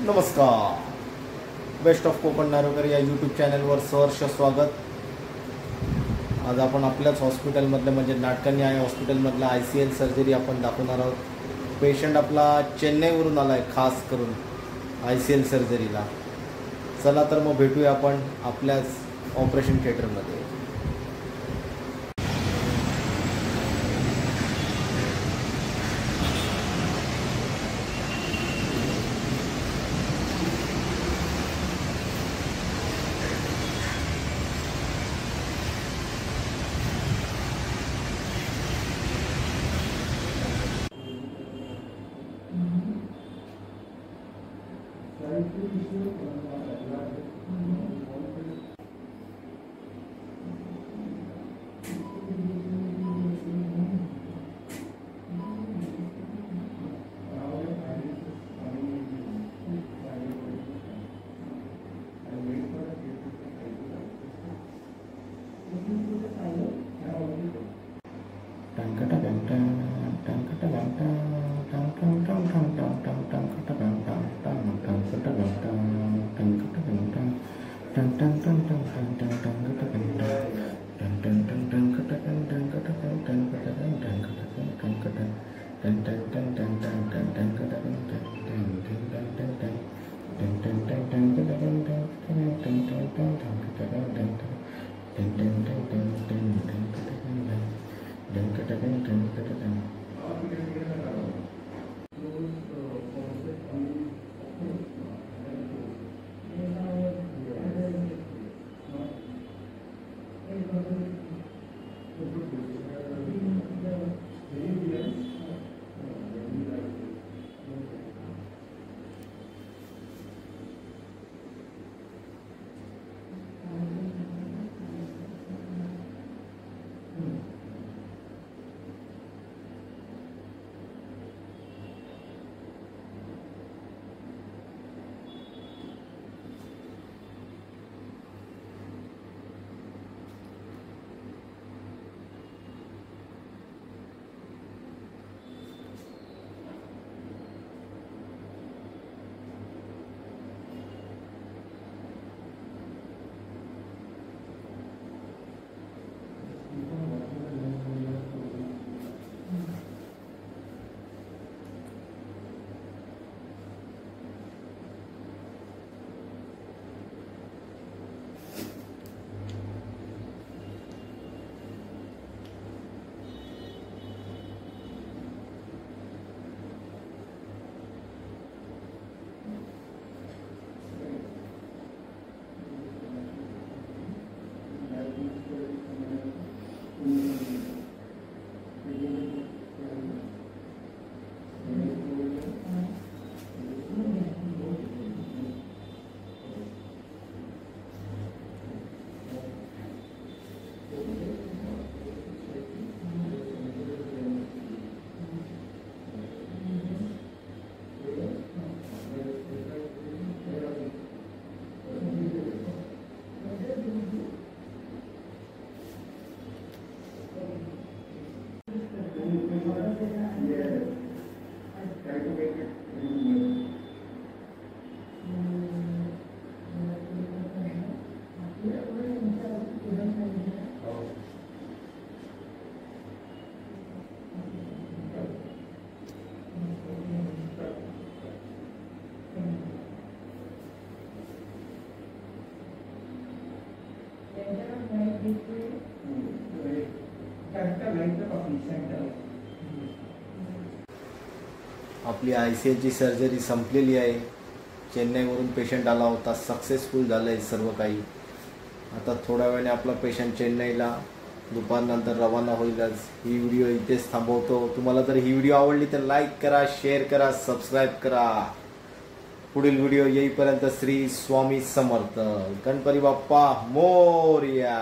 नमस्कार, best of Konkan नारोकर या YouTube चॅनलवर सहर्ष स्वागत। आज आपण आपल्याच हॉस्पिटलमधलं म्हणजे नाटकन्याय हॉस्पिटलमधला ICL सर्जरी आपण दाखवणार आहोत। पेशंट आपला चेन्नईवरून आला आहे खास करून ICL सर्जरीला। चला तर मग भेटूया आपण आपल्याच ऑपरेशन थिएटरमध्ये। आपली ICLची सर्जरी संपलेली आहे। चेन्नईवरून पेशंट आला होता, सक्सेसफुल झालं आहे सर्व काही। आता थोड्या वेळाने आपला पेशंट चेन्नईला दुपारनंतर रवाना होईलच। ही व्हिडिओ इथेच थांबवतो। तुम्हाला जर ही व्हिडिओ आवडली तर लाईक करा, शेअर करा, सबस्क्राईब करा। पुढील व्हिडिओ येईपर्यंत श्री स्वामी समर्थ, गणपती बाप्पा मोरया।